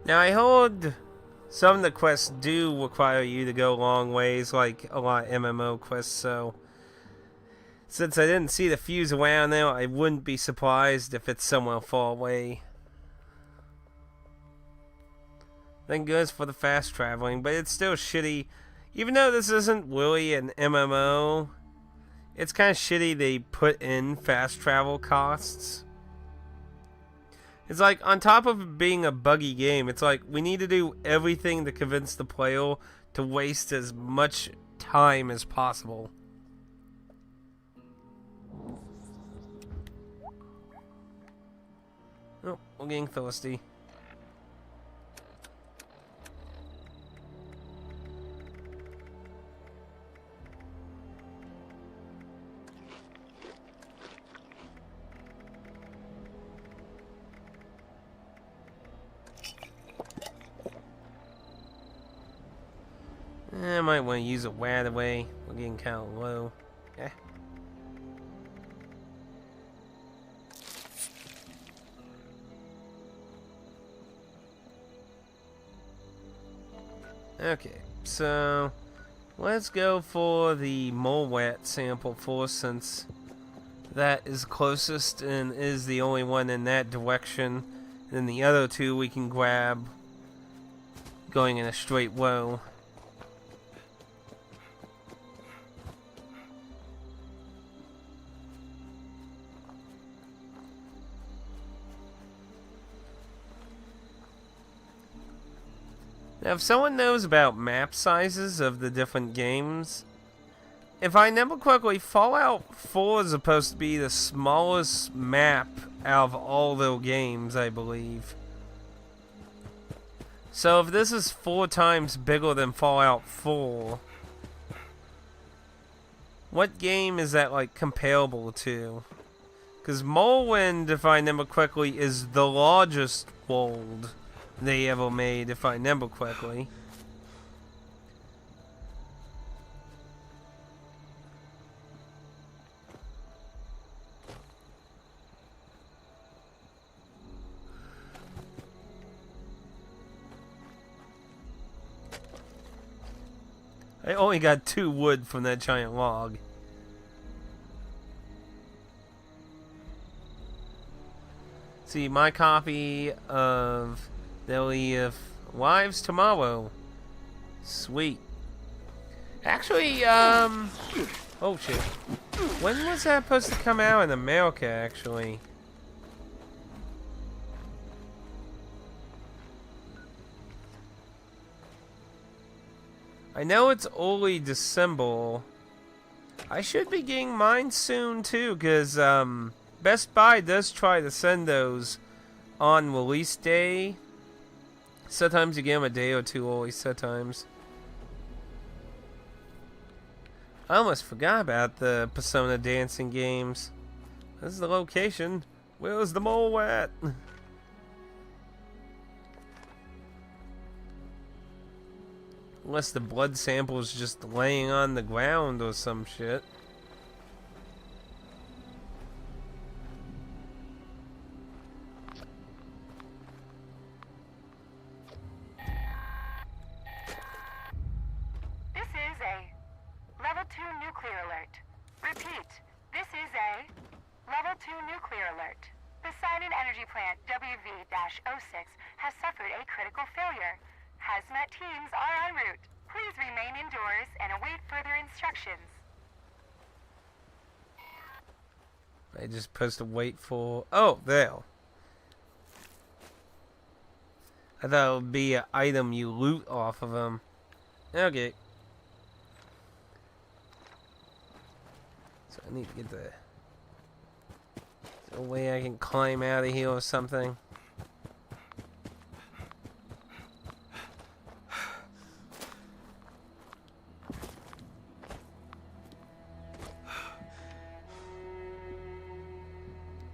Now I heard some of the quests do require you to go long ways, like a lot of MMO quests, so since I didn't see the fuse around there, I wouldn't be surprised if it's somewhere far away. Thank goodness for the fast traveling, but it's still shitty. Even though this isn't really an MMO, it's kind of shitty they put in fast travel costs. It's like, on top of being a buggy game, it's like, we need to do everything to convince the player to waste as much time as possible. Oh, we're getting thirsty. I might want to use it right away. We're getting kind of low. Eh. Okay, so let's go for the mole rat sample first, since that is closest and is the only one in that direction. And then the other two we can grab going in a straight row. Now, if someone knows about map sizes of the different games, if I remember correctly, Fallout 4 is supposed to be the smallest map out of all their games, I believe. So if this is 4 times bigger than Fallout 4, what game is that, like, comparable to? Because Morrowind, if I remember correctly, is the largest world they ever made, if I remember correctly. I only got 2 wood from that giant log. See, my copy of They'll leave Wives tomorrow. Sweet. Actually, oh shit. When was that supposed to come out in America, actually? I know it's early December. I should be getting mine soon, too, because, Best Buy does try to send those on release day. Sometimes you get them a day or two early, sometimes. I almost forgot about the Persona dancing games. This is the location. Where's the mole at? Unless the blood sample is just laying on the ground or some shit. WV-06 has suffered a critical failure. Hazmat teams are en route. Please remain indoors and await further instructions. I just supposed to wait for... Oh, there. I thought it would be an item you loot off of them. Okay. So I need to get the... Is there a way I can climb out of here or something?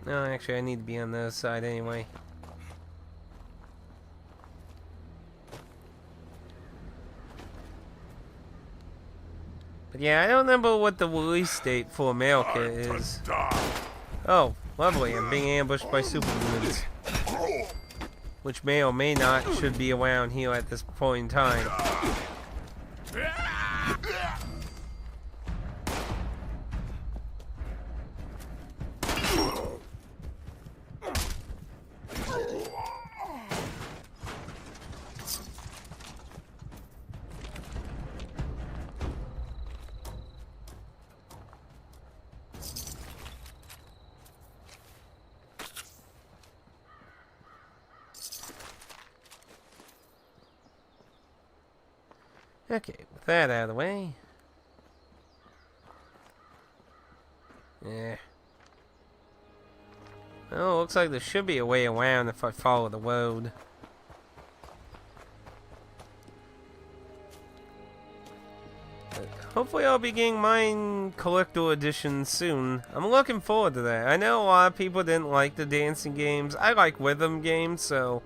No, actually, I need to be on the other side anyway. But yeah, I don't remember what the release date for America is. Oh, lovely. I'm being ambushed by supermoons. which may or may not should be around here at this point in time. Okay, with that out of the way. Yeah. Oh, looks like there should be a way around if I follow the road. But hopefully I'll be getting mine collector edition soon. I'm looking forward to that. I know a lot of people didn't like the dancing games. I like rhythm games, so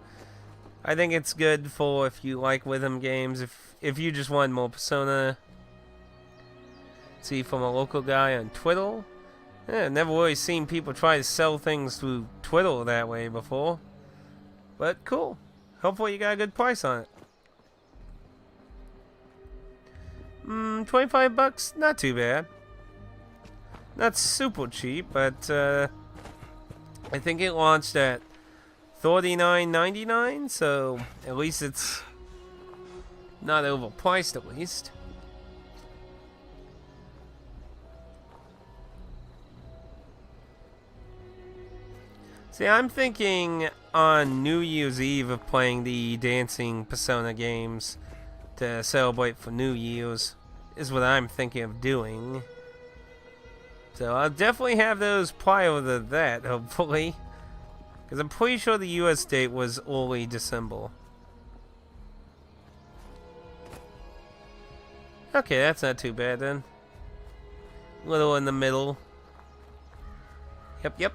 I think it's good for if you like rhythm games. If you just want more Persona. See, from a local guy on Twitter. Yeah, never really seen people try to sell things through Twitter that way before. But cool. Hopefully you got a good price on it. 25 bucks? Not too bad. Not super cheap, but I think it launched at $39.99, so at least it's not overpriced at least. See, I'm thinking on New Year's Eve of playing the dancing Persona games to celebrate for New Year's, is what I'm thinking of doing. So I'll definitely have those prior to that, hopefully. Because I'm pretty sure the US date was early December. Okay, that's not too bad then. Little in the middle. Yep.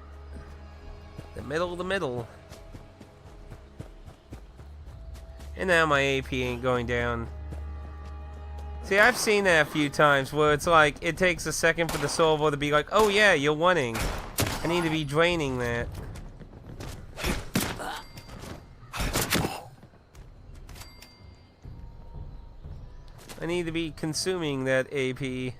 The middle. And now my AP ain't going down. See, I've seen that a few times where it's like, it takes a second for the server to be like, oh yeah, you're winning. I need to be draining that. I need to be consuming that AP.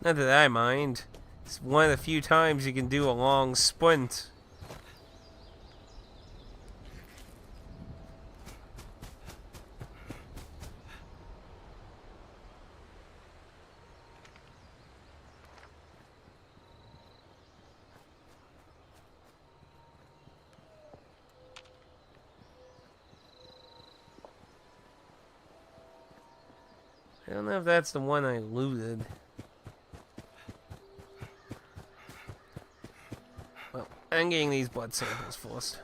Not that I mind. It's one of the few times you can do a long sprint. I don't know if that's the one I looted. Well, I'm getting these blood samples first.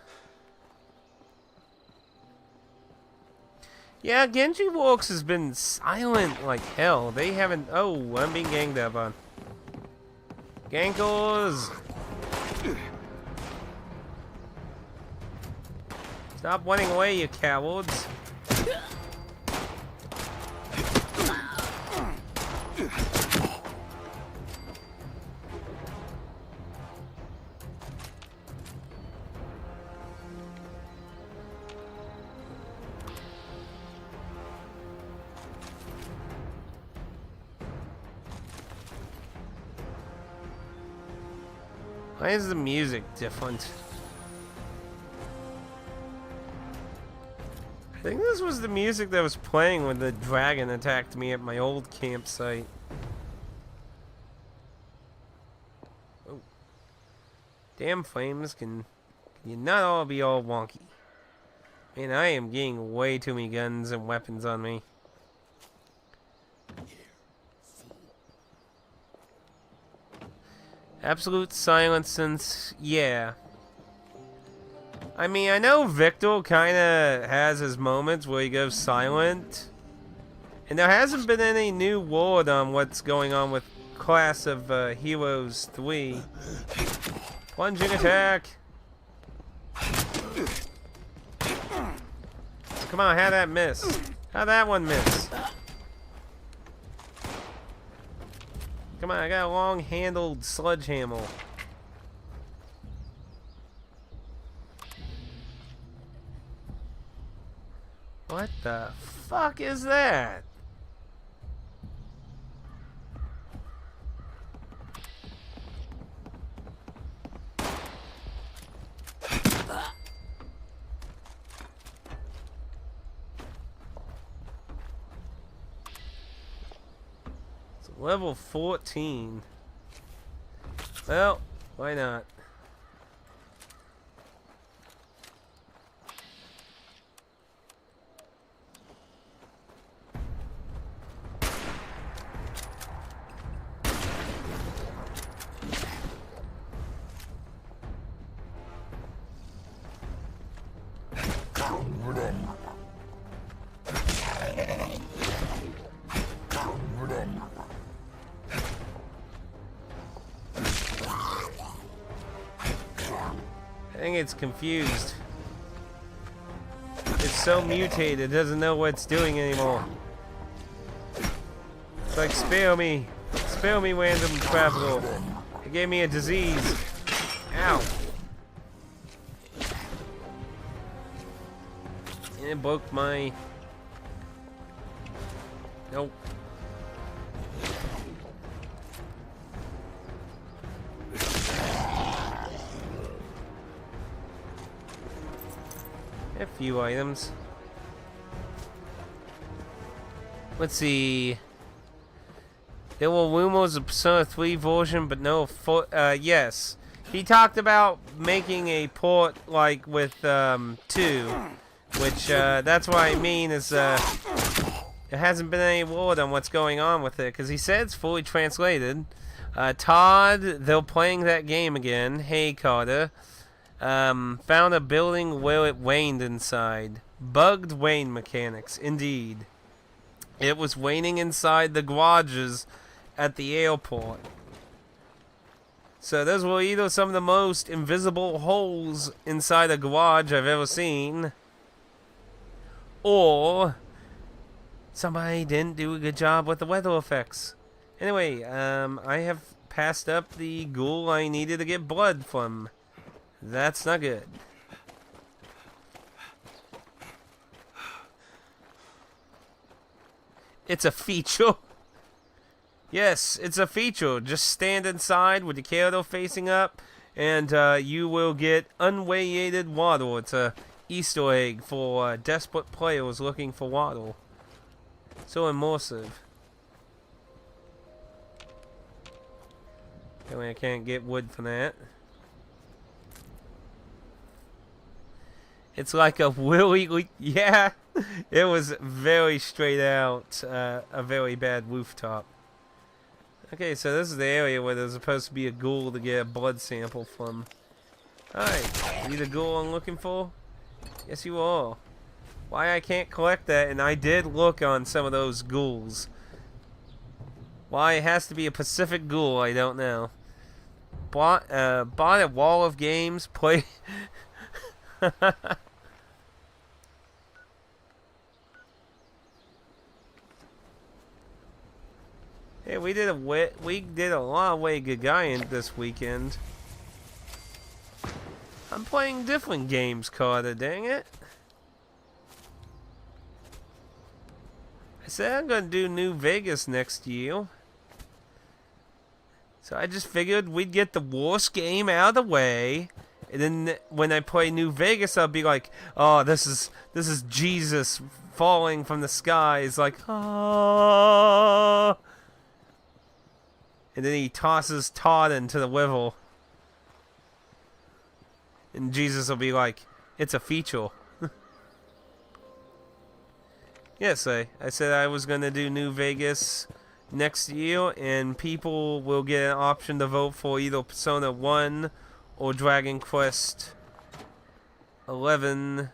Yeah, Genji Works has been silent like hell. They haven't... Oh, I'm being ganged up on. Gankers! Stop running away, you cowards. Why is the music different? I think this was the music that was playing when the dragon attacked me at my old campsite. Oh. Damn flames, can you not all be all wonky? Man, I am getting way too many guns and weapons on me. Absolute silence since, yeah. I mean, I know Victor kind of has his moments where he goes silent. And there hasn't been any new word on what's going on with Class of Heroes 3. Plunging attack! Come on, how'd that miss? How'd that one miss? Come on, I got a long-handled sledgehammer. What the fuck is that? It's level 14. Well, why not? I think it's confused. It's so mutated, it doesn't know what it's doing anymore. It's like, spare me, random traveler. It gave me a disease. Ow. And it broke my... Nope. A few items. Let's see. There were rumors of Persona 3 version, but no. Yes, he talked about making a port like with 2, which that's what I mean is there hasn't been any word on what's going on with it because he said it's fully translated. Todd, they're playing that game again. Hey Carter. Found a building where it rained inside. Bugged rain mechanics, indeed. It was raining inside the garages at the airport. So those were either some of the most invisible holes inside a garage I've ever seen, or somebody didn't do a good job with the weather effects. Anyway, I have passed up the ghoul I needed to get blood from. That's not good. It's a feature. Yes, it's a feature. Just stand inside with the candle facing up, and you will get unweighted water. It's a Easter egg for desperate players looking for water. So immersive. Anyway, I can't get wood from that. It's like a really, yeah, it was very straight out, a very bad rooftop. Okay, so this is the area where there's supposed to be a ghoul to get a blood sample from. Alright, are you the ghoul I'm looking for? Yes, you are. Why I can't collect that, and I did look on some of those ghouls. Why it has to be a Pacific ghoul, I don't know. Bought a wall of games, play... Hey, we did a lot of way good guy in this weekend. I'm playing different games, Carter, dang it. I said I'm gonna do New Vegas next year. So I just figured we'd get the worst game out of the way. And then when I play New Vegas, I'll be like, oh, this is Jesus falling from the skies, like, ah. And then he tosses Todd into the river. And Jesus will be like, it's a feature. Yes, I said I was going to do New Vegas next year, and people will get an option to vote for either Persona 1 or Dragon Quest 11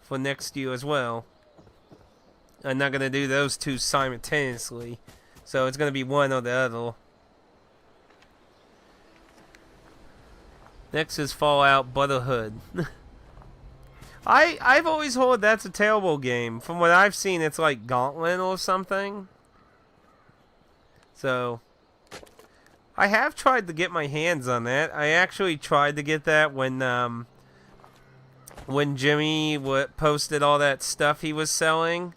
for next year as well. I'm not going to do those two simultaneously, so it's going to be one or the other. Next is Fallout Brotherhood. I've always heard that's a terrible game. From what I've seen, it's like Gauntlet or something. So, I have tried to get my hands on that. I actually tried to get that when when Jimmy posted all that stuff he was selling,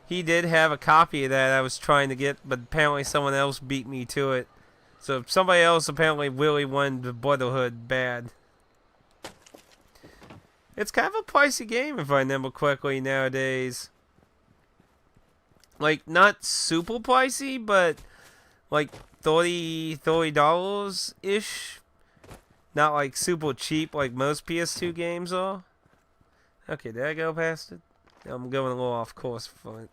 he did have a copy of that I was trying to get, but apparently someone else beat me to it. So somebody else apparently really wanted the Brotherhood bad. It's kind of a pricey game if I remember correctly nowadays. Like, not super pricey, but like $30-ish. Not like super cheap like most PS2 games are. Okay, did I go past it? I'm going a little off course for it.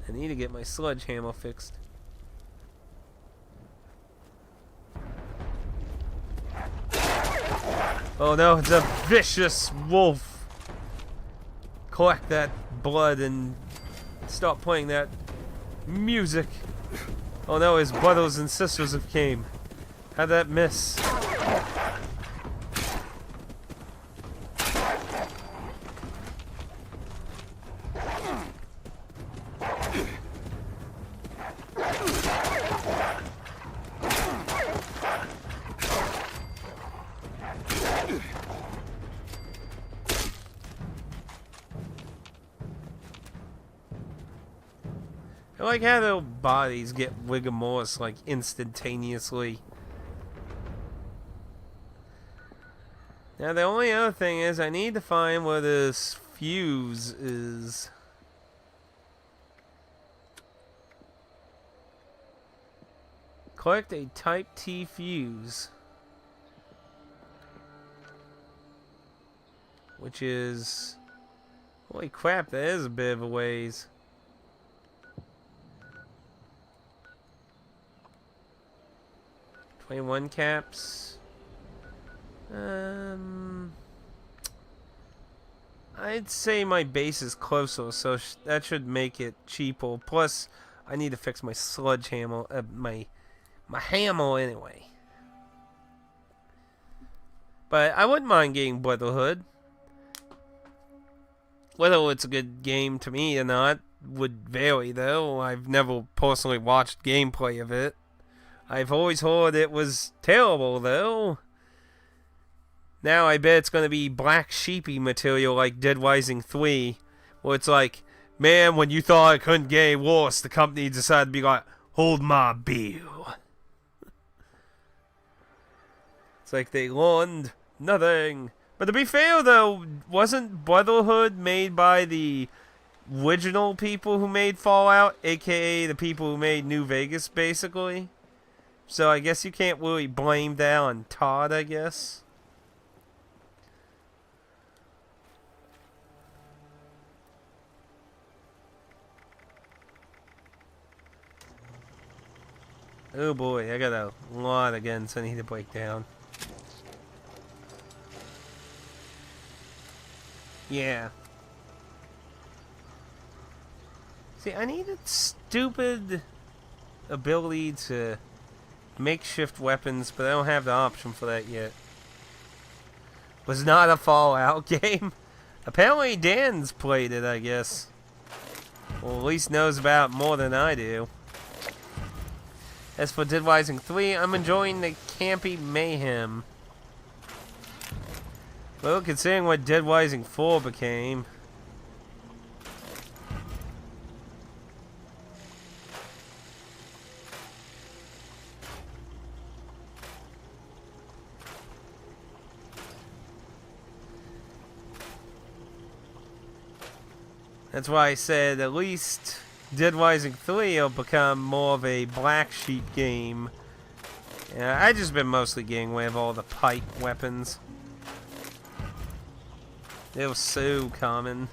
I need to get my sledgehammer fixed. Oh no, it's a vicious wolf! Collect that blood and stop playing that music. Oh no, his brothers and sisters have came. How'd that miss? I like how their bodies get rigor mortis like instantaneously. Now the only other thing is I need to find where this fuse is. Collect a Type T fuse. Which is... Holy crap, that is a bit of a ways. $21 caps. I'd say my base is closer, so that should make it cheaper. Plus, I need to fix my sledgehammer, my hammer anyway. But I wouldn't mind getting Brotherhood. Whether it's a good game to me or not would vary, though. I've never personally watched gameplay of it. I've always heard it was terrible, though. Now I bet it's going to be black sheepy material like Dead Rising 3, where it's like, man, when you thought it couldn't get any worse, the company decided to be like, hold my beer. It's like they learned nothing. But to be fair, though, wasn't Brotherhood made by the original people who made Fallout, aka the people who made New Vegas, basically? So I guess you can't really blame that on Todd, I guess. Oh boy, I got a lot of guns I need to break down. Yeah. See, I need a stupid ability to makeshift weapons, but I don't have the option for that yet. Was not a Fallout game. Apparently Dan's played it, I guess. Or at least knows about it more than I do. As for Dead Rising 3, I'm enjoying the campy mayhem. Well, considering what Dead Rising 4 became. That's why I said at least Dead Rising 3 will become more of a black sheep game. Yeah, I just been mostly getting rid of all the pipe weapons. They were so common.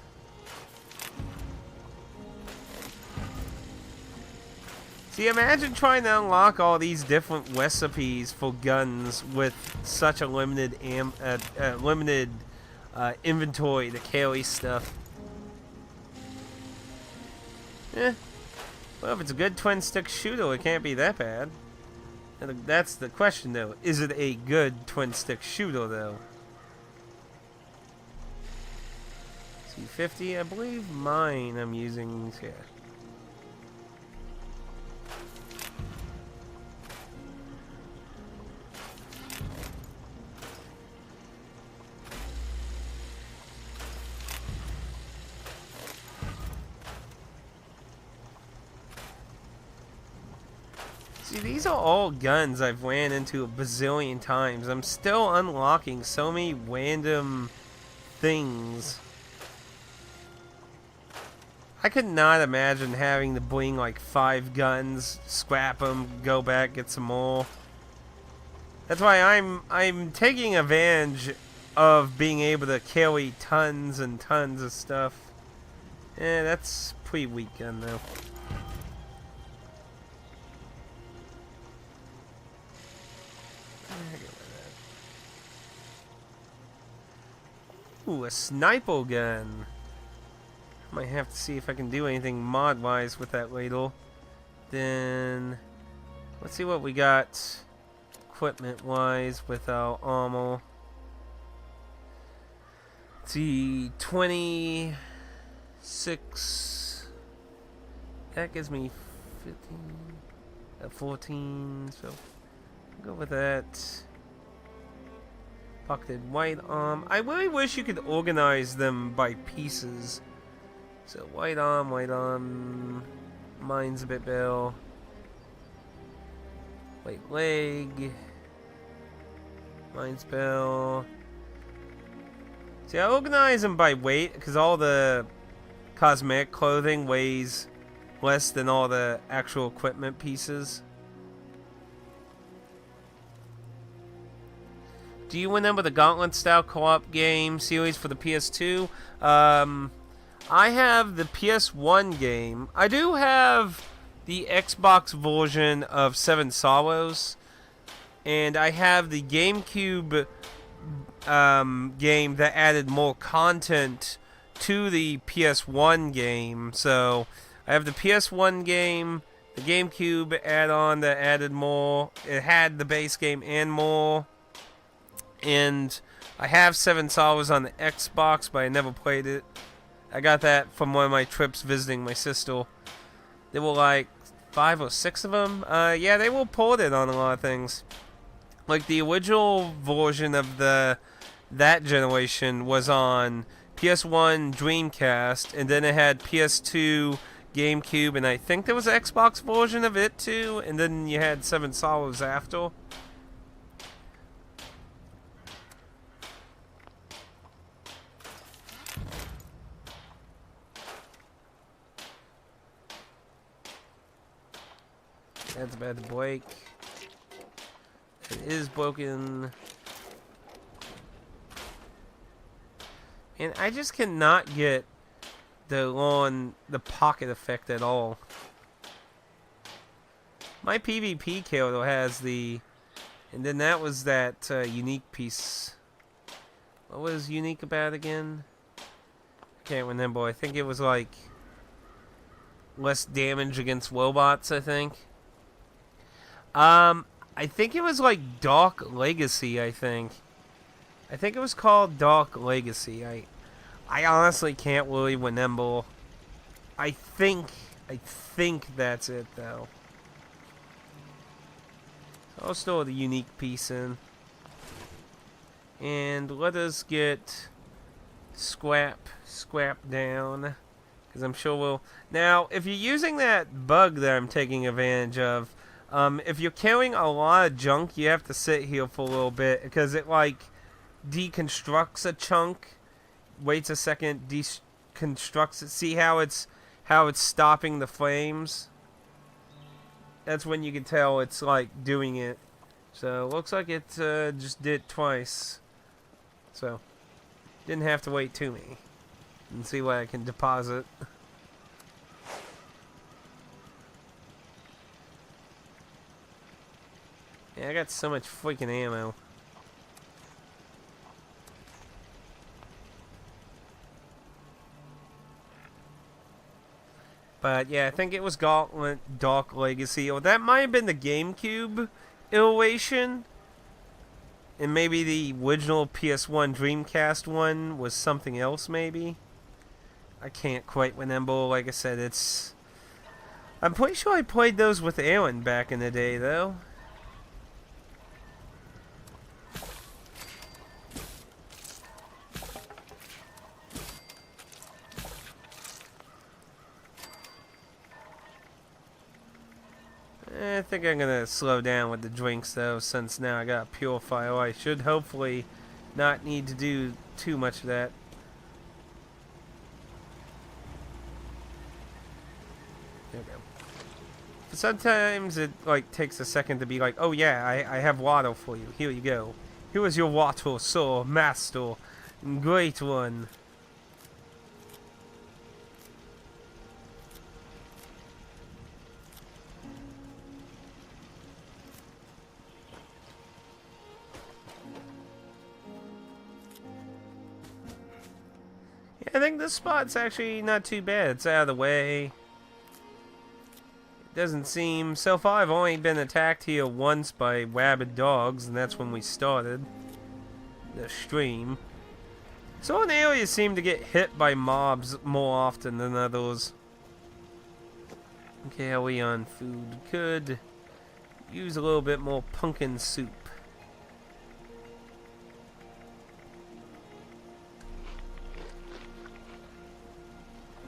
See, imagine trying to unlock all these different recipes for guns with such a limited inventory to carry stuff. Eh. Well, if it's a good twin-stick shooter, it can't be that bad. And that's the question, though. Is it a good twin-stick shooter, though? C50, I believe mine I'm using here. See, these are all guns I've ran into a bazillion times. I'm still unlocking so many random things. I could not imagine having to bring like 5 guns, scrap them, go back, get some more. That's why I'm taking advantage of being able to carry tons and tons of stuff. That's pretty weak gun though. Ooh, a sniper gun. Might have to see if I can do anything mod-wise with that ladle. Then, let's see what we got equipment-wise with our armor. Let's see, 26. That gives me 15, 14, so I'll go with that. Pocketed white arm. I really wish you could organize them by pieces. So white arm, mine's a bit better. White leg, mine's better. See, I organize them by weight because all the cosmetic clothing weighs less than all the actual equipment pieces. Do you remember the Gauntlet style co-op game series for the PS2? I have the PS1 game. I do have the Xbox version of Seven Sorrows, and I have the GameCube game that added more content to the PS1 game. So I have the PS1 game, the GameCube add-on that added more. It had the base game and more. And I have Seven Sorrows on the Xbox, but I never played it. I got that from one of my trips visiting my sister. There were like 5 or 6 of them. Yeah, they were ported on a lot of things. Like the original version of that generation was on PS1, Dreamcast, and then it had PS2, GameCube, and I think there was an Xbox version of it too, and then you had Seven Sorrows after. That's bad to break. It is broken. And I just cannot get the pocket effect at all. My PvP killer has the... And then that was that unique piece. What was unique about it again? I can't remember. I think it was like... less damage against robots, I think. I think it was like Dark Legacy, I think it was called Dark Legacy. I honestly can't really remember. I think that's it though. So I'll store the unique piece in. And let us get scrap down. Because I'm sure we'll... Now, if you're using that bug that I'm taking advantage of, if you're carrying a lot of junk, you have to sit here for a little bit because it like deconstructs a chunk, waits a second, deconstructs it. See how it's stopping the flames? That's when you can tell it's like doing it. So looks like it just did it twice. So didn't have to wait too many. And see what I can deposit. Yeah, I got so much freaking ammo. But yeah, I think it was Gauntlet Dark Legacy, or that might have been the GameCube iteration. And maybe the original PS1 Dreamcast one was something else, maybe. I can't quite remember. Like I said, it's... I'm pretty sure I played those with Aaron back in the day, though. I think I'm gonna slow down with the drinks though, since now I got a purifier. I should hopefully not need to do too much of that. There we go. Sometimes it like takes a second to be like, oh yeah, I have water for you. Here you go. Here is your water, sir, master, great one. Yeah, I think this spot's actually not too bad. It's out of the way. Doesn't seem... So far I've only been attacked here once by rabid dogs, and that's when we started the stream. Certain areas seem to get hit by mobs more often than others. Okay, how are we on food? Could use a little bit more pumpkin soup.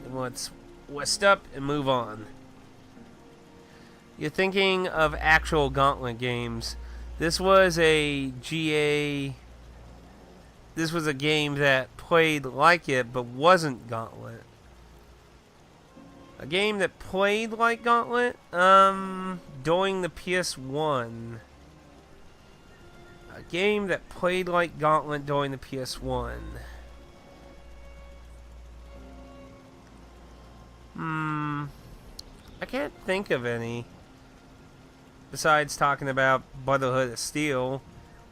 And let's west up and move on. You're thinking of actual Gauntlet games. This was a GA... This was a game that played like it, but wasn't Gauntlet. A game that played like Gauntlet? During the PS1. A game that played like Gauntlet during the PS1. I can't think of any. Besides talking about Brotherhood of Steel.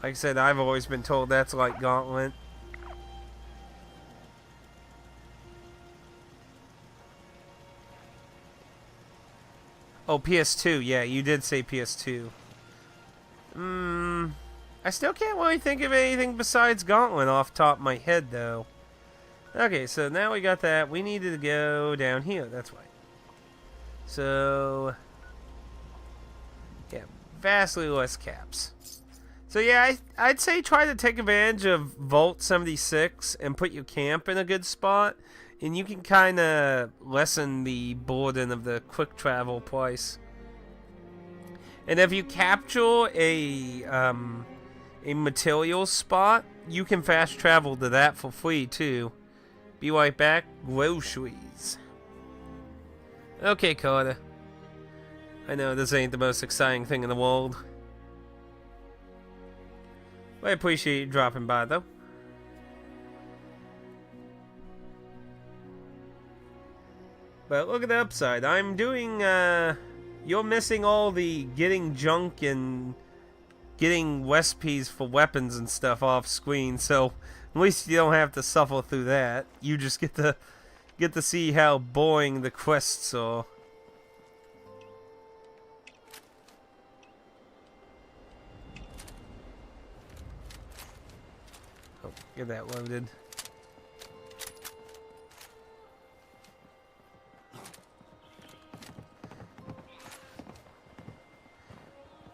Like I said, I've always been told that's like Gauntlet. Oh, PS2. Yeah, you did say PS2. I still can't really think of anything besides Gauntlet off the top of my head, though. Okay, so now we got that. We needed to go down here. That's right. So... yeah, vastly less caps. So yeah, I'd say try to take advantage of Vault 76 and put your camp in a good spot, and you can kind of lessen the burden of the quick travel price. And if you capture a material spot, you can fast travel to that for free too. Be right back. Groceries. Okay, Carter. I know this ain't the most exciting thing in the world. I appreciate you dropping by, though. But look at the upside. I'm doing, you're missing all the getting junk and getting recipes for weapons and stuff off screen, so at least you don't have to suffer through that. You just get to see how boring the quests are. Oh, get that loaded.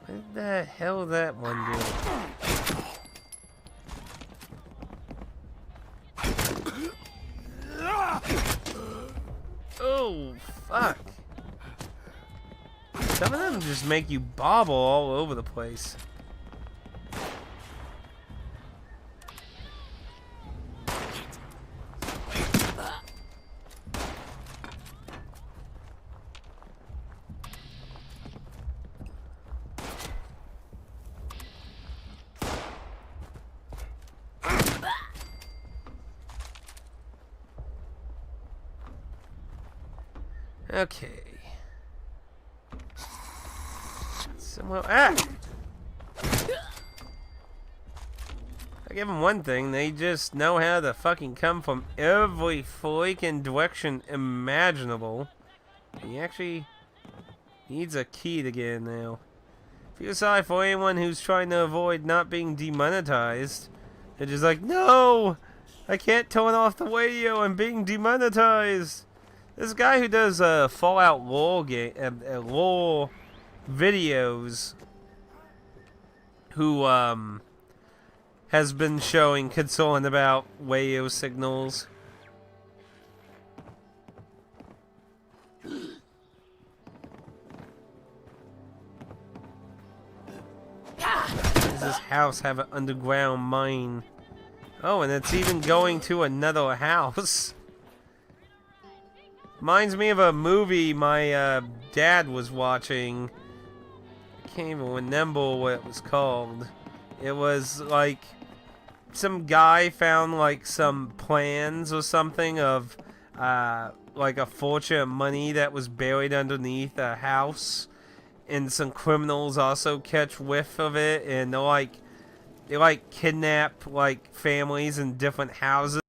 What the hell that one do? Oh, fuck. Some of them just make you bobble all over the place. Okay. Somewhere. Ah! I give them one thing, they just know how to fucking come from every freaking direction imaginable. He actually needs a key to get in now. Feel sorry for anyone who's trying to avoid not being demonetized. They're just like, no! I can't turn off the radio, I'm being demonetized! This guy who does Fallout lore lore videos, who has been showing concern about radio signals. this house have an underground mine? Oh, and it's even going to another house. Reminds me of a movie my dad was watching. I can't even remember what it was called. It was like some guy found like some plans or something of like a fortune of money that was buried underneath a house, and some criminals also catch whiff of it, and they like kidnap like families in different houses.